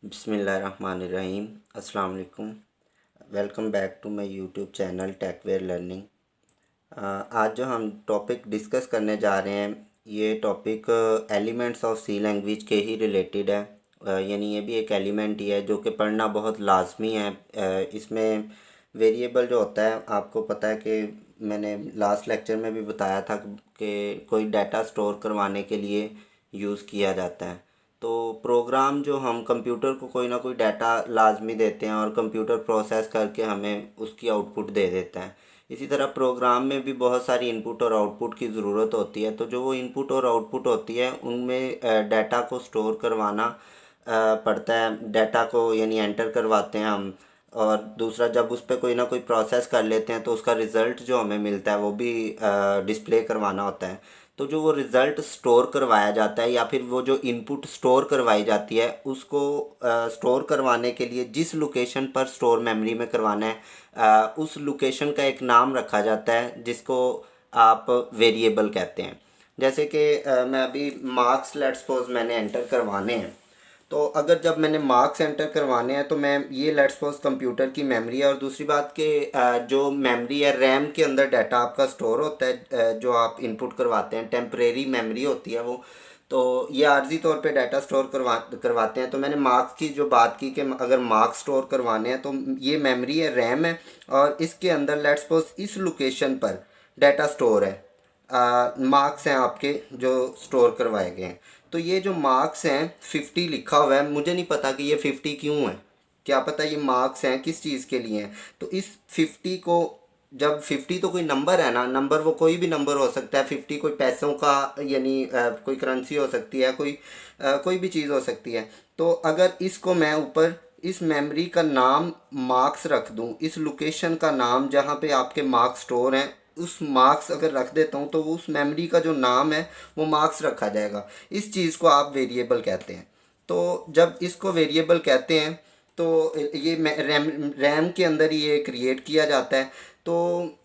बिस्मिल्लाहिर्रहमानिर्रहीम। अस्सलाम वालेकुम। Welcome back to my YouTube channel Techware learning. आज जो हम टॉपिक डिस्कस करने जा रहे हैं ये topic elements of C language के ही रिलेटेड है। यानी ये भी एक एलिमेंट ही है जो कि पढ़ना बहुत लाजमी है। इसमें वेरिएबल जो होता है आपको पता है कि मैंने लास्ट लेक्चर में भी बताया था कि कोई डाटा स्टोर करवाने के लिए यूज़ किया जाता है। तो प्रोग्राम जो हम कंप्यूटर को कोई ना कोई डाटा लाजमी देते हैं और कंप्यूटर प्रोसेस करके हमें उसकी आउटपुट दे देता है। इसी तरह प्रोग्राम में भी बहुत सारी इनपुट और आउटपुट की ज़रूरत होती है। तो जो वो इनपुट और आउटपुट होती है उनमें डाटा को स्टोर करवाना पड़ता है। डाटा को यानी एंटर करवाते हैं हम, और दूसरा जब उस पर कोई ना कोई प्रोसेस कर लेते हैं तो उसका रिज़ल्ट जो हमें मिलता है वो भी डिस्प्ले करवाना होता है। तो जो वो रिज़ल्ट स्टोर करवाया जाता है या फिर वो जो इनपुट स्टोर करवाई जाती है उसको स्टोर करवाने के लिए जिस लोकेशन पर स्टोर मेमोरी में करवाना है उस लोकेशन का एक नाम रखा जाता है जिसको आप वेरिएबल कहते हैं। जैसे कि मैं अभी मार्क्स लेट्स सपोज मैंने एंटर करवाने हैं। तो अगर जब मैंने मार्क्स एंटर करवाने हैं तो मैं ये लेट्स सपोज कंप्यूटर की मेमोरी है, और दूसरी बात कि जो मेमोरी है रैम के अंदर डाटा आपका स्टोर होता है, जो आप इनपुट करवाते हैं टेम्परेरी मेमोरी होती है वो। तो ये आर्जी तौर पे डाटा स्टोर करवाते हैं। तो मैंने मार्क्स की जो बात की कि अगर मार्क्स स्टोर करवाने हैं तो ये मेमोरी है रैम है, और इसके अंदर लेट्स सपोज इस लोकेशन पर डाटा स्टोर है। मार्क्स हैं आपके जो स्टोर करवाए गए हैं। तो ये जो मार्क्स हैं 50 लिखा हुआ है, मुझे नहीं पता कि ये 50 क्यों है। क्या पता ये मार्क्स हैं किस चीज़ के लिए हैं। तो इस 50 को, जब 50 तो कोई नंबर है ना, नंबर वो कोई भी नंबर हो सकता है। 50 कोई पैसों का यानी कोई करेंसी हो सकती है, कोई भी चीज़ हो सकती है। तो अगर इसको मैं ऊपर इस मेमोरी का नाम मार्क्स रख दूं, इस लोकेशन का नाम जहाँ पे आपके मार्क्स स्टोर हैं उस मार्क्स अगर रख देता हूँ तो वो उस मेमोरी का जो नाम है वो मार्क्स रखा जाएगा। इस चीज़ को आप वेरिएबल कहते हैं। तो जब इसको वेरिएबल कहते हैं तो ये रैम के अंदर ही ये क्रिएट किया जाता है। तो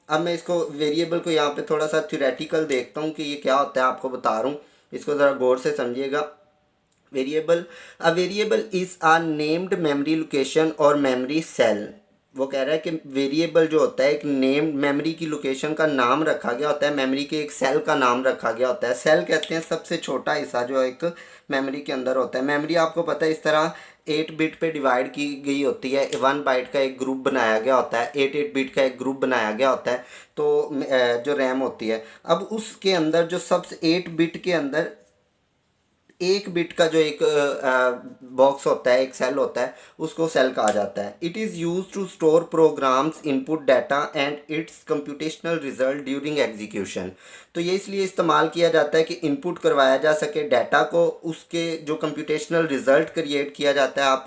अब मैं इसको वेरिएबल को यहाँ पे थोड़ा सा थ्योरेटिकल देखता हूँ कि ये क्या होता है, आपको बता रहा हूँ। इसको ज़रा गौर से समझिएगा। Variable, a variable is a named memory location और मेमोरी सेल। वो कह रहा है कि वेरिएबल जो होता है एक नेम मेमोरी की लोकेशन का नाम रखा गया होता है, मेमोरी के एक सेल का नाम रखा गया होता है। सेल कहते हैं सबसे छोटा हिस्सा जो एक मेमोरी के अंदर होता है। मेमोरी आपको पता है इस तरह 8 बिट पे डिवाइड की गई होती है। 1 बाइट का एक ग्रुप बनाया गया होता है, 8 बिट का एक ग्रुप बनाया गया होता है। तो जो रैम होती है, अब उसके अंदर जो सबसे 8 बिट के अंदर एक बिट का जो एक बॉक्स होता है, एक सेल होता है, उसको सेल कहा जाता है। It is use to store programs input data and its computational result during execution. तो ये इसलिए इस्तेमाल किया जाता है कि इनपुट करवाया जा सके डाटा को, उसके जो कंप्यूटेशनल रिजल्ट क्रिएट किया जाता है, आप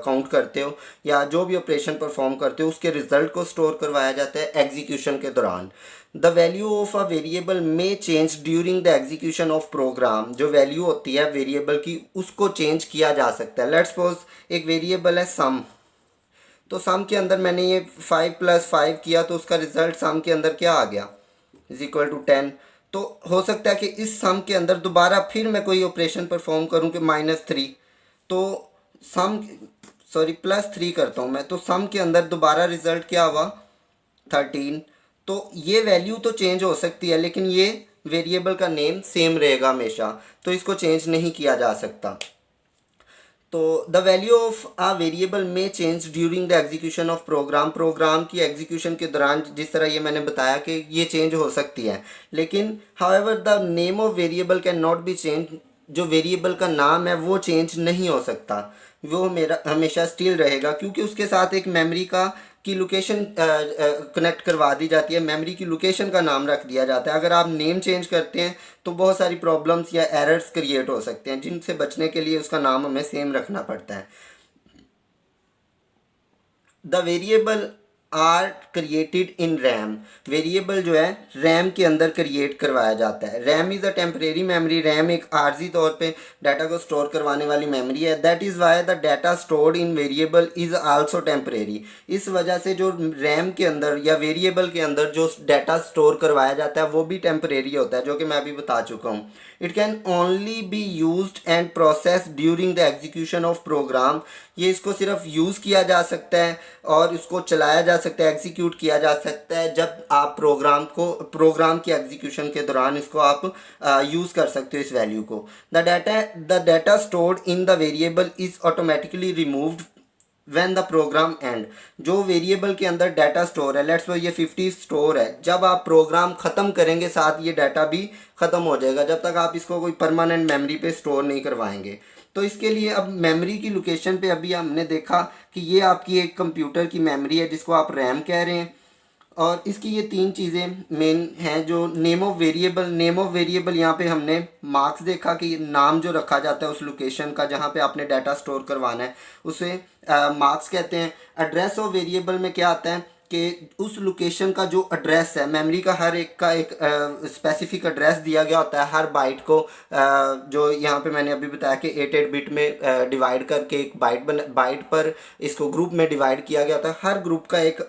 काउंट करते हो या जो भी ऑपरेशन परफॉर्म करते हो उसके रिजल्ट को स्टोर करवाया जाता है एग्जीक्यूशन के दौरान। The value of a variable में change during the execution of program. जो वैल्यू होती है वेरिएबल की उसको चेंज किया जा सकता है। लेट्स सपोज एक वेरिएबल है सम। तो सम के अंदर मैंने ये 5 + 5 किया तो उसका रिजल्ट सम के अंदर क्या आ गया, इज इक्वल टू 10। तो हो सकता है कि इस सम के अंदर दोबारा फिर मैं कोई ऑपरेशन परफॉर्म करूं कि -3। तो सम सॉरी +3 करता हूं मैं, तो सम के अंदर दोबारा रिजल्ट क्या हुआ 13। तो ये वैल्यू तो चेंज हो सकती है लेकिन ये वेरिएबल का नेम सेम रहेगा हमेशा, तो इसको चेंज नहीं किया जा सकता। तो the value of a variable में change during the execution of program. Program की एग्जीक्यूशन के दौरान जिस तरह ये मैंने बताया कि ये चेंज हो सकती है, लेकिन however the name of variable can not be change. जो वेरिएबल का नाम है वो चेंज नहीं हो सकता, वो मेरा हमेशा स्टिल रहेगा, क्योंकि उसके साथ एक मेमोरी का की लोकेशन कनेक्ट करवा दी जाती है। मेमोरी की लोकेशन का नाम रख दिया जाता है। अगर आप नेम चेंज करते हैं तो बहुत सारी प्रॉब्लम्स या एरर्स क्रिएट हो सकते हैं, जिनसे बचने के लिए उसका नाम हमें सेम रखना पड़ता है। The variable are created in RAM. Variable जो है रैम के अंदर क्रिएट करवाया जाता है। RAM is a temporary memory. RAM एक आर्जी तौर पे डाटा को स्टोर करवाने वाली मेमोरी है। That is why the data stored in variable is also temporary. इस वजह से जो रैम के अंदर या वेरिएबल के अंदर जो डाटा स्टोर करवाया जाता है वो भी टेम्परेरी होता है, जो कि मैं अभी बता चुका हूँ। It can only be used and process during the execution of program. ये इसको सिर्फ यूज़ किया जा सकता है और इसको चलाया जा सकता है, एग्जीक्यूट किया जा सकता है जब आप प्रोग्राम की एग्जीक्यूशन के दौरान इसको आप यूज़ कर सकते हो इस वैल्यू को। The data stored in the variable is automatically removed when the program end. जो वेरिएबल के अंदर डाटा स्टोर है, लेट्स सपोज ये 50 स्टोर है, जब आप प्रोग्राम ख़त्म करेंगे साथ ये डाटा भी ख़त्म हो जाएगा, जब तक आप इसको कोई परमानेंट मेमोरी पे स्टोर नहीं करवाएंगे। तो इसके लिए अब मेमोरी की लोकेशन पे अभी हमने देखा कि ये आपकी एक कंप्यूटर की मेमोरी है जिसको आप रैम कह रहे हैं, और इसकी ये तीन चीज़ें मेन हैं। जो नेम ऑफ वेरिएबल यहाँ पे हमने मार्क्स देखा कि नाम जो रखा जाता है उस लोकेशन का जहाँ पे आपने डाटा स्टोर करवाना है उसे मार्क्स कहते हैं। एड्रेस ऑफ वेरिएबल में क्या आता है कि उस लोकेशन का जो एड्रेस है, मेमोरी का हर एक का एक स्पेसिफिक एड्रेस दिया गया होता है हर बाइट को, जो यहाँ पे मैंने अभी बताया कि 8 बिट में डिवाइड करके एक बाइट पर इसको ग्रुप में डिवाइड किया गया होता है। हर ग्रुप का एक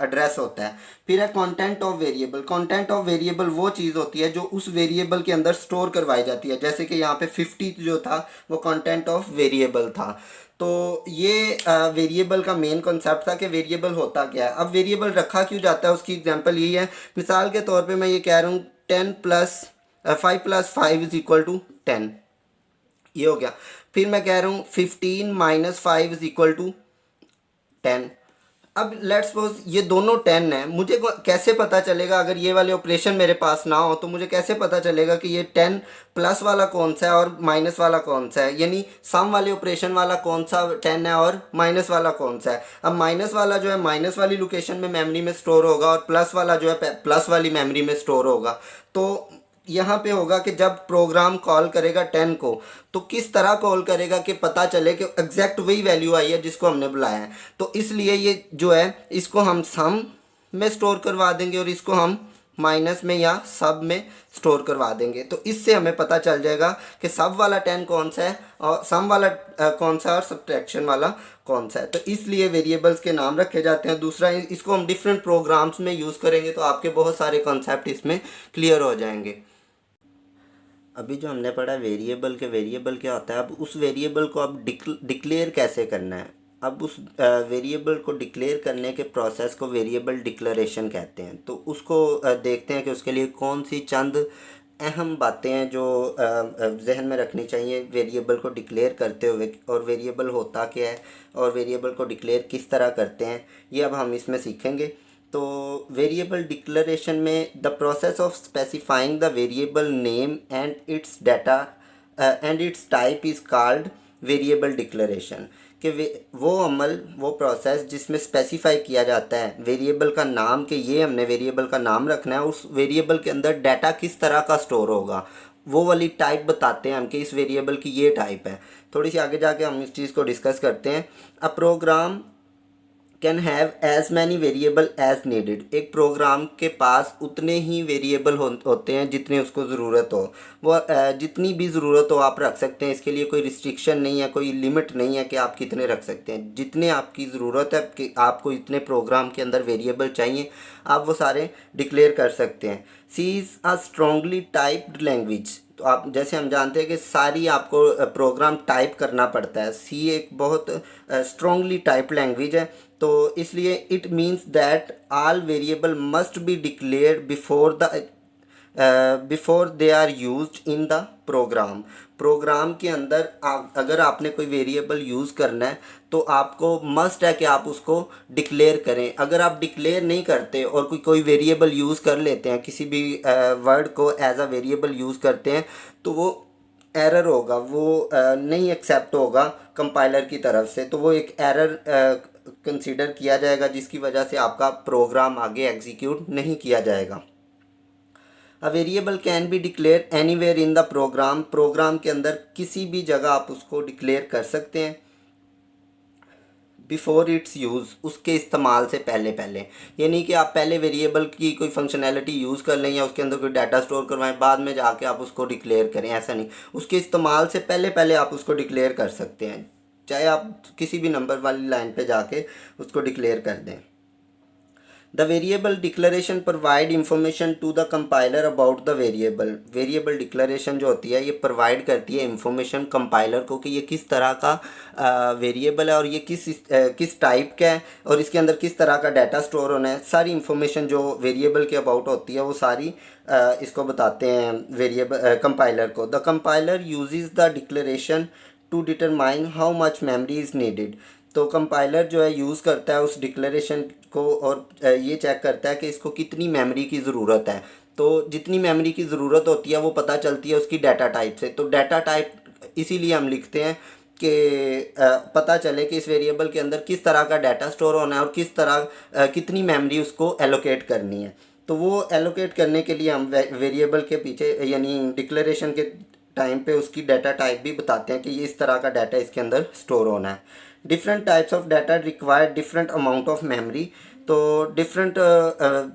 एड्रेस होता है। फिर है content of variable. Content of variable वो चीज़ होती है जो उस वेरिएबल के अंदर स्टोर करवाई जाती है। जैसे कि यहाँ पे 50 जो था वो कंटेंट ऑफ वेरिएबल था। तो ये वेरिएबल का मेन कॉन्सेप्ट था कि वेरिएबल होता क्या है। अब वेरिएबल रखा क्यों जाता है उसकी एग्जांपल यही है। मिसाल के तौर पे मैं ये कह रहा हूँ 5 + 5 = 10, ये हो गया। फिर मैं कह रहा हूँ 15 - 5 = 10। अब लेट्स सपोज ये दोनों 10 है, मुझे कैसे पता चलेगा, अगर ये वाले ऑपरेशन मेरे पास ना हो तो मुझे कैसे पता चलेगा कि ये 10 प्लस वाला कौन सा है और माइनस वाला कौन सा है, यानी सम वाले ऑपरेशन वाला कौन सा 10 है और माइनस वाला कौन सा है। अब माइनस वाला जो है माइनस वाली लोकेशन में मेमोरी में स्टोर होगा और प्लस वाला जो है प्लस वाली मेमोरी में स्टोर होगा। तो यहाँ पे होगा कि जब प्रोग्राम कॉल करेगा 10 को तो किस तरह कॉल करेगा कि पता चले कि एग्जैक्ट वही वैल्यू आई है जिसको हमने बुलाया है। तो इसलिए ये जो है इसको हम सम में स्टोर करवा देंगे और इसको हम माइनस में या सब में स्टोर करवा देंगे। तो इससे हमें पता चल जाएगा कि सब वाला 10 कौन सा है और सम वाला कौन सा है और सब्ट्रैक्शन वाला कौन सा है। तो इसलिए वेरिएबल्स के नाम रखे जाते हैं। दूसरा, इसको हम डिफरेंट प्रोग्राम्स में यूज़ करेंगे तो आपके बहुत सारे कॉन्सेप्ट इसमें क्लियर हो जाएंगे। अभी जो हमने पढ़ा वेरिएबल क्या होता है, अब उस वेरिएबल को अब डिक्लेयर कैसे करना है। अब उस वेरिएबल को डिक्लेयर करने के प्रोसेस को वेरिएबल डिक्लेरेशन कहते हैं। तो उसको देखते हैं कि उसके लिए कौन सी चंद अहम बातें हैं जो जहन में रखनी चाहिए वेरिएबल को डिक्लेयर करते हुए, और वेरिएबल होता क्या है और वेरिएबल को डिक्लेयर किस तरह करते हैं, ये अब हम इसमें सीखेंगे। तो वेरिएबल डिक्लेरेशन में the process of specifying the variable name and it's data and it's type is called variable declaration. कि वो प्रोसेस जिसमें स्पेसिफाई किया जाता है वेरिएबल का नाम, कि ये हमने वेरिएबल का नाम रखना है, उस वेरिएबल के अंदर डाटा किस तरह का स्टोर होगा, वो वाली टाइप बताते हैं हम कि इस वेरिएबल की ये टाइप है। थोड़ी सी आगे जाके हम इस चीज़ को डिस्कस करते हैं। A program can have as many variable as needed. एक प्रोग्राम के पास उतने ही वेरिएबल होते हैं जितने उसको ज़रूरत हो। वो जितनी भी ज़रूरत हो आप रख सकते हैं। इसके लिए कोई रिस्ट्रिक्शन नहीं है, कोई लिमिट नहीं है कि आप कितने रख सकते हैं। जितने आपकी ज़रूरत है कि आपको इतने प्रोग्राम के अंदर वेरिएबल चाहिए, आप वो सारे डिक्लेयर कर सकते हैं। C is a strongly typed language. तो आप जैसे हम जानते हैं कि सारी आपको प्रोग्राम टाइप करना पड़ता है। सी एक बहुत स्ट्रॉन्गली टाइप्ड लैंग्वेज है। तो इसलिए it means that all variable must be declared before they are used in the program के अंदर अगर आपने कोई वेरिएबल यूज़ करना है तो आपको मस्ट है कि आप उसको डिक्लेयर करें। अगर आप डिक्लेयर नहीं करते और कोई वेरिएबल यूज़ कर लेते हैं, किसी भी वर्ड को एज अ वेरिएबल यूज़ करते हैं, तो वो एरर होगा, वो नहीं एक्सेप्ट होगा कंपाइलर की तरफ से। तो वो एक एरर कंसीडर किया जाएगा जिसकी वजह से आपका प्रोग्राम आगे एग्जीक्यूट नहीं किया जाएगा। A variable can be declare anywhere in the program के अंदर किसी भी जगह आप उसको डिक्लेयर कर सकते हैं। बिफोर इट्स यूज़, उसके इस्तेमाल से पहले पहले। ये नहीं कि आप पहले वेरिएबल की कोई फंक्शनैलिटी यूज़ कर लें या उसके अंदर कोई डाटा स्टोर करवाएं, बाद में जाके आप उसको डिक्लेयर करें, ऐसा नहीं। उसके इस्तेमाल से पहले पहले आप उसको डिक्लेयर कर सकते हैं, चाहे आप किसी भी नंबर वाली लाइन पे जाके उसको डिक्लेयर कर दें। The variable declaration provide information to the compiler about the variable. Variable declaration जो होती है ये प्रोवाइड करती है इंफॉर्मेशन कंपाइलर को कि ये किस तरह का वेरिएबल है और ये किस टाइप का है और इसके अंदर किस तरह का डाटा स्टोर होना है। सारी इंफॉर्मेशन जो वेरिएबल के अबाउट होती है वो सारी इसको बताते हैं वेरिएबल कंपाइलर को। The compiler uses the declaration to determine how much memory is needed. तो कंपाइलर जो है यूज़ करता है उस डिक्लेरेशन को और ये चेक करता है कि इसको कितनी मेमोरी की ज़रूरत है। तो जितनी मेमोरी की ज़रूरत होती है वो पता चलती है उसकी डाटा टाइप से। तो डाटा टाइप इसीलिए हम लिखते हैं कि पता चले कि इस वेरिएबल के अंदर किस तरह का डाटा स्टोर होना है और किस तरह कितनी मेमोरी उसको एलोकेट करनी है। तो वो एलोकेट करने के लिए हम वेरिएबल के पीछे यानी डिक्लेरेशन के टाइम पे उसकी डाटा टाइप भी बताते हैं कि ये इस तरह का डाटा इसके अंदर स्टोर होना है। Different types of data require different amount of memory. तो डिफरेंट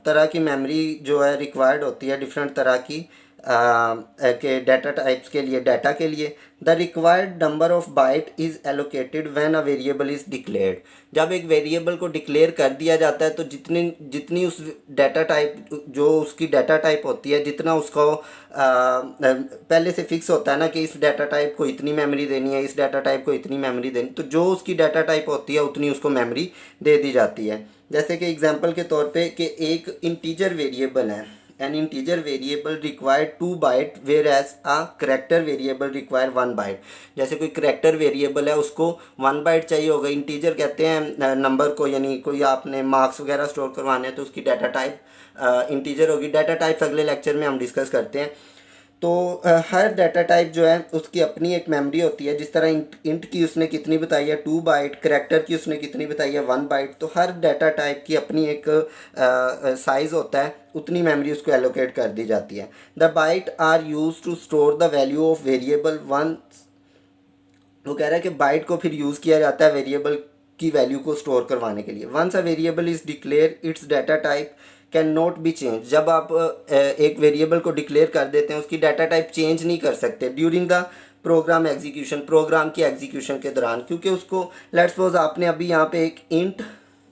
तरह की मेमोरी जो है रिक्वायर्ड होती है डिफरेंट तरह की के डाटा टाइप्स के लिए, डाटा के लिए। The required number of bite is allocated when a variable is declared. जब एक वेरिएबल को डिक्लेयर कर दिया जाता है तो जितनी जितनी उस डाटा टाइप जो उसकी डाटा टाइप होती है जितना उसको पहले से फिक्स होता है ना कि इस डाटा टाइप को इतनी मेमोरी देनी है, इस डाटा टाइप को इतनी मेमोरी देनी, तो जो उसकी डाटा टाइप होती है उतनी उसको मेमोरी दे दी जाती है। जैसे कि एग्जांपल के तौर पे कि एक इंटीजर वेरिएबल है, an integer variable require 2 byte whereas a character variable require 1 byte। जैसे कोई करेक्टर वेरिएबल है उसको 1 बाइट चाहिए होगा। इंटीजर कहते हैं नंबर को, यानी कोई आपने मार्क्स वगैरह स्टोर करवाने हैं तो उसकी डाटा टाइप इंटीजर होगी। डाटा टाइप्स अगले लेक्चर में हम डिस्कस करते हैं। तो हर डाटा टाइप जो है उसकी अपनी एक मेमोरी होती है। जिस तरह इंट की उसने कितनी बताई है 2 बाइट, करेक्टर की उसने कितनी बताई है 1 बाइट। तो हर डाटा टाइप की अपनी एक साइज़ होता है, उतनी मेमोरी उसको एलोकेट कर दी जाती है। The byte are use to store the value of variable one. वो कह रहा है कि बाइट को फिर यूज़ किया जाता है वेरिएबल की वैल्यू को स्टोर करवाने के लिए। Once a variable is declare its data type can not be change. जब आप एक वेरिएबल को डिक्लेयर कर देते हैं उसकी डाटा टाइप चेंज नहीं कर सकते during the program execution, program की एग्जीक्यूशन के दौरान। क्योंकि उसको लेट्स सपोज आपने अभी यहाँ पे एक इंट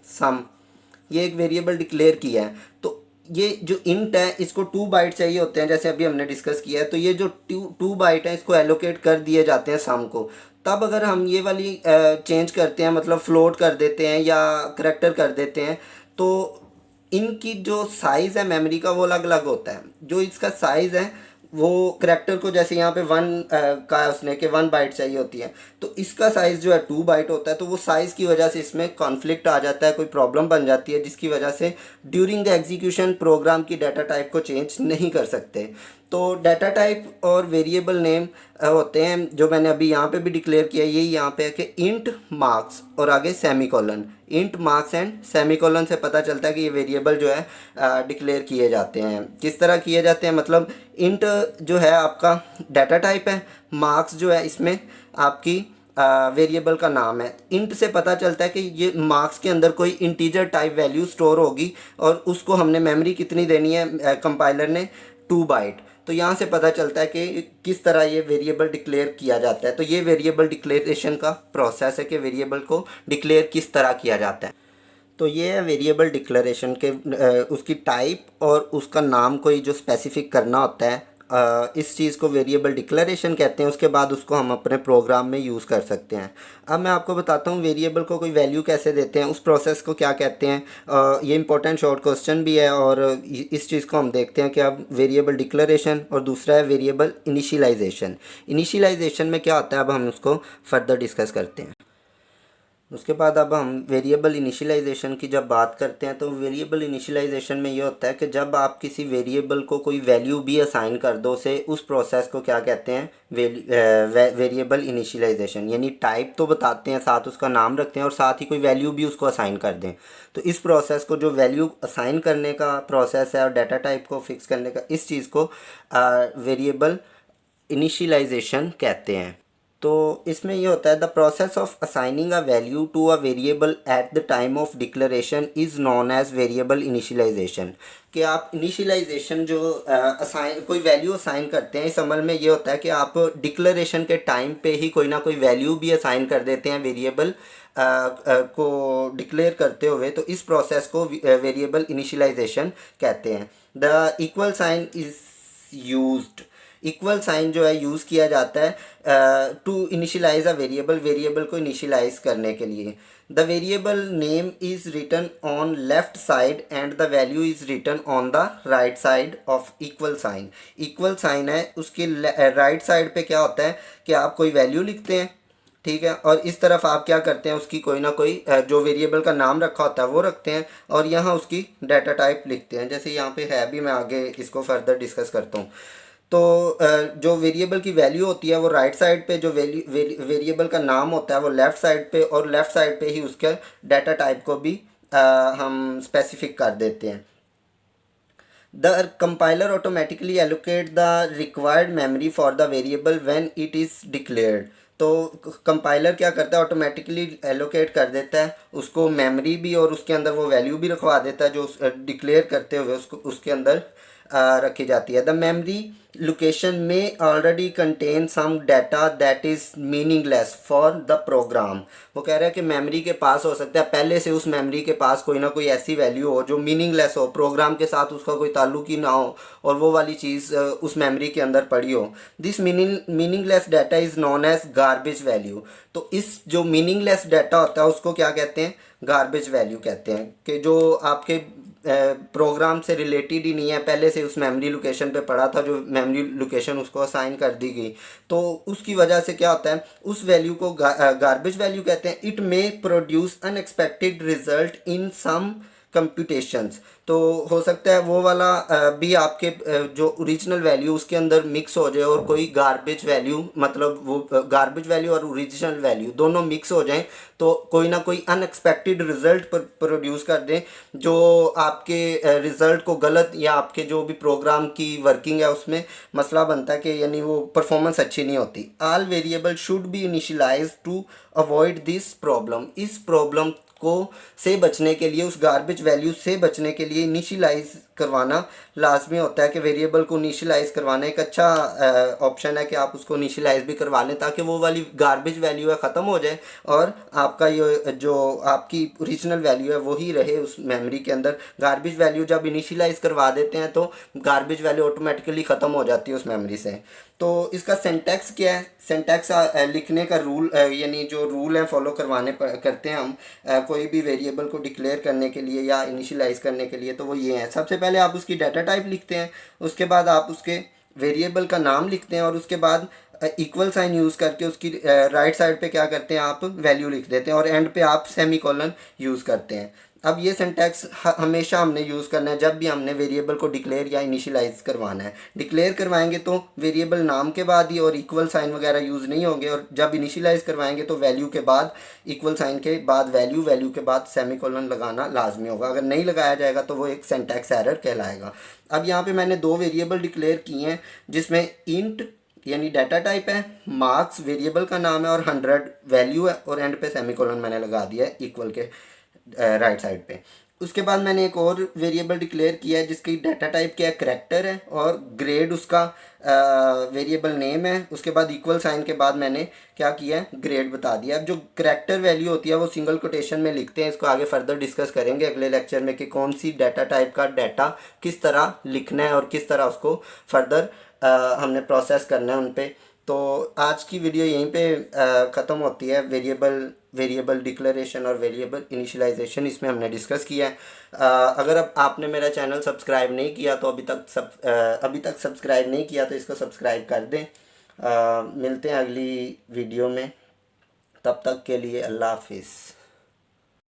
सम ये एक वेरिएबल डिक्लेयर किया है, तो ये जो इंट है इसको 2 बाइट चाहिए होते हैं जैसे अभी हमने डिस्कस किया है। तो ये जो टू बाइट है इसको एलोकेट कर दिए जाते हैं सम को। तब अगर हम ये वाली चेंज करते हैं, मतलब फ्लोट कर देते हैं या करेक्टर कर देते हैं, तो इनकी जो साइज़ है मेमोरी का वो अलग अलग होता है। जो इसका साइज़ है वो करेक्टर को जैसे यहाँ पे 1 का है उसने कि 1 बाइट चाहिए होती है, तो इसका साइज़ जो है 2 बाइट होता है। तो वो साइज़ की वजह से इसमें कॉन्फ्लिक्ट आ जाता है, कोई प्रॉब्लम बन जाती है जिसकी वजह से ड्यूरिंग द एग्जीक्यूशन प्रोग्राम की डाटा टाइप को चेंज नहीं कर सकते। तो डाटा टाइप और वेरिएबल नेम होते हैं जो मैंने अभी यहाँ पे भी डिक्लेयर किया, यही यहाँ पे है कि इंट मार्क्स और आगे semicolon. Int marks and semicolon से पता चलता है कि ये वेरिएबल जो है डिक्लेयर किए जाते हैं। किस तरह किए जाते हैं, मतलब इंट जो है आपका डाटा टाइप है, मार्क्स जो है इसमें आपकी वेरिएबल का नाम है। इंट से पता चलता है कि ये मार्क्स के अंदर कोई इंटीजर टाइप वैल्यू स्टोर होगी और उसको हमने मेमोरी कितनी देनी है कंपाइलर ने 2 बाइट। तो यहाँ से पता चलता है कि किस तरह ये वेरिएबल डिक्लेयर किया जाता है। तो ये वेरिएबल डिक्लेरेशन का प्रोसेस है कि वेरिएबल को डिक्लेयर किस तरह किया जाता है। तो ये है वेरिएबल डिक्लेरेशन के उसकी टाइप और उसका नाम कोई जो स्पेसिफिक करना होता है, इस चीज़ को वेरिएबल डिक्लेरेशन कहते हैं। उसके बाद उसको हम अपने प्रोग्राम में यूज़ कर सकते हैं। अब मैं आपको बताता हूँ वेरिएबल को कोई वैल्यू कैसे देते हैं, उस प्रोसेस को क्या कहते हैं। ये इंपॉर्टेंट शॉर्ट क्वेश्चन भी है और इस चीज़ को हम देखते हैं कि अब वेरिएबल डिक्लेरेशन और दूसरा है वेरिएबल इनिशियलाइजेशन। इनिशियलाइजेशन में क्या होता है अब हम उसको फर्दर डिस्कस करते हैं। उसके बाद अब हम वेरिएबल इनिशियलाइजेशन की जब बात करते हैं तो वेरिएबल इनिशियलाइजेशन में ये होता है कि जब आप किसी वेरिएबल को कोई वैल्यू भी असाइन कर दो से, उस प्रोसेस को क्या कहते हैं, वेरिएबल इनिशियलाइजेशन। यानी टाइप तो बताते हैं, साथ उसका नाम रखते हैं और साथ ही कोई वैल्यू भी उसको असाइन कर दें। तो इस प्रोसेस को जो वैल्यू असाइन करने का प्रोसेस है और डाटा टाइप को फिक्स करने का, इस चीज़ को वेरिएबल इनिशियलाइजेशन कहते हैं। तो इसमें ये होता है, the process of assigning a value to a variable at the time of declaration is known as variable initialization. कि आप इनिशियलाइजेशन जो असाइन कोई वैल्यू असाइन करते हैं, इस अमल में ये होता है कि आप डिक्लेरेशन के टाइम पे ही कोई ना कोई वैल्यू भी असाइन कर देते हैं वेरिएबल को डिक्लेयर करते हुए। तो इस प्रोसेस को वेरिएबल इनिशियलाइजेशन कहते हैं। The equal sign is used, equal sign जो है यूज़ किया जाता है to initialize a variable, variable को इनिशियलाइज करने के लिए। The variable name is written on left side and the value is written on the right side of equal sign. Equal sign है, उसके राइट साइड पे क्या होता है कि आप कोई वैल्यू लिखते हैं, ठीक है, और इस तरफ आप क्या करते हैं, उसकी कोई ना कोई जो वेरिएबल का नाम रखा होता है वो रखते हैं, और यहाँ उसकी डाटा टाइप लिखते हैं। जैसे यहाँ पे है भी, मैं आगे इसको फर्दर डिस्कस करता हूँ। तो जो वेरिएबल की वैल्यू होती है वो राइट साइड पे, जो वेरिएबल का नाम होता है वो लेफ़्ट साइड पे, और लेफ़्ट साइड पे ही उसके डाटा टाइप को भी हम स्पेसिफिक कर देते हैं। The compiler automatically allocate the required memory for the variable when it is declared. तो कंपाइलर क्या करता है, ऑटोमेटिकली एलोकेट कर देता है उसको मेमोरी भी, और उसके अंदर वो वैल्यू भी रखवा देता है जो डिक्लेयर करते हुए उसको उसके अंदर रखी जाती है। द मेमोरी लोकेशन में already contain some data that is meaningless for the program. वो कह रहा है कि मेमोरी के पास हो सकता है पहले से उस मेमोरी के पास कोई ना कोई ऐसी वैल्यू हो जो मीनिंगलेस हो, प्रोग्राम के साथ उसका कोई ताल्लुक ही ना हो, और वो वाली चीज़ उस मेमोरी के अंदर पड़ी हो। This meaningless data is known as garbage value. तो इस जो मीनिंगलेस डाटा होता है उसको क्या कहते हैं, गार्बेज वैल्यू कहते हैं। कि जो आपके प्रोग्राम से रिलेटेड ही नहीं है, पहले से उस मेमोरी लोकेशन पे पड़ा था, जो मेमोरी लोकेशन उसको असाइन कर दी गई, तो उसकी वजह से क्या होता है, उस वैल्यू को गार्बेज वैल्यू कहते हैं। It may produce unexpected result in some computations. तो हो सकता है वो वाला भी आपके जो ओरिजिनल वैल्यू उसके अंदर मिक्स हो जाए, और कोई गार्बेज वैल्यू, मतलब वो गार्बेज वैल्यू और ओरिजिनल वैल्यू दोनों मिक्स हो जाएं, तो कोई ना कोई अनएक्सपेक्टेड रिजल्ट प्रोड्यूस कर दें, जो आपके रिजल्ट को गलत, या आपके जो भी प्रोग्राम की वर्किंग है उसमें मसला बनता है, कि यानी वो परफॉर्मेंस अच्छी नहीं होती। All variable should be initialize to avoid this problem. इस प्रॉब्लम को से बचने के लिए, उस गार्बेज वैल्यू से बचने के लिए इनिशियलाइज करवाना लाजमी होता है। कि वेरिएबल को इनिशियलाइज करवाना एक अच्छा ऑप्शन है कि आप उसको इनिशियलाइज भी करवा लें, ताकि वो वाली गार्बेज वैल्यू है ख़त्म हो जाए, और आपका ये जो आपकी ओरिजिनल वैल्यू है वही रहे उस मेमोरी के अंदर। गार्बेज वैल्यू जब इनिशियलाइज करवा देते हैं तो गार्बेज वैल्यू ऑटोमेटिकली ख़त्म हो जाती है उस मेमोरी से। तो इसका सिंटैक्स क्या है, सिंटैक्स लिखने का रूल, यानी जो रूल है फॉलो करते हैं हम कोई भी वेरिएबल को डिक्लेयर करने के लिए या इनिशियलाइज करने के लिए, तो वो ये है। सबसे पहले आप उसकी डाटा टाइप लिखते हैं, उसके बाद आप उसके वेरिएबल का नाम लिखते हैं, और उसके बाद इक्वल साइन यूज़ करके उसकी राइट साइड पे क्या करते हैं, आप वैल्यू लिख देते हैं, और एंड पे आप सेमी कॉलन यूज़ करते हैं। अब ये सिंटैक्स हमेशा हमने यूज़ करना है जब भी हमने वेरिएबल को डिक्लेयर या इनिशियलाइज करवाना है। डिक्लेयर करवाएंगे तो वेरिएबल नाम के बाद ही, और इक्वल साइन वगैरह यूज़ नहीं होंगे, और जब इनिशियलाइज करवाएंगे तो वैल्यू के बाद, इक्वल साइन के बाद वैल्यू, वैल्यू के बाद सेमी कॉलन लगाना लाजमी होगा। अगर नहीं लगाया जाएगा तो वो एक सिंटैक्स एरर कहलाएगा। अब यहाँ पे मैंने दो वेरिएबल डिक्लेयर किए हैं, जिसमें इंट यानी डाटा टाइप है, मार्क्स वेरिएबल का नाम है, और 100 वैल्यू है, और एंड पे सेमीकोलन मैंने लगा दिया है इक्वल के राइट साइड पे। उसके बाद मैंने एक और वेरिएबल डिक्लेयर किया है जिसकी डाटा टाइप क्या है, करैक्टर है, और ग्रेड उसका वेरिएबल नेम है। उसके बाद इक्वल साइन के बाद मैंने क्या किया है, ग्रेड बता दिया। अब जो करैक्टर वैल्यू होती है वो सिंगल कोटेशन में लिखते हैं। इसको आगे फर्दर डिस्कस करेंगे अगले लेक्चर में कि कौन सी डाटा टाइप का डाटा किस तरह लिखना है, और किस तरह उसको फर्दर हमने प्रोसेस करना है उन पे। तो आज की वीडियो यहीं पे ख़त्म होती है। वेरिएबल डिक्लेरेशन और वेरिएबल इनिशियलाइजेशन इसमें हमने डिस्कस किया है। अगर अब आपने मेरा चैनल सब्सक्राइब नहीं किया तो अभी तक सब्सक्राइब नहीं किया तो इसको सब्सक्राइब कर दें। मिलते हैं अगली वीडियो में, तब तक के लिए अल्लाह हाफिज़।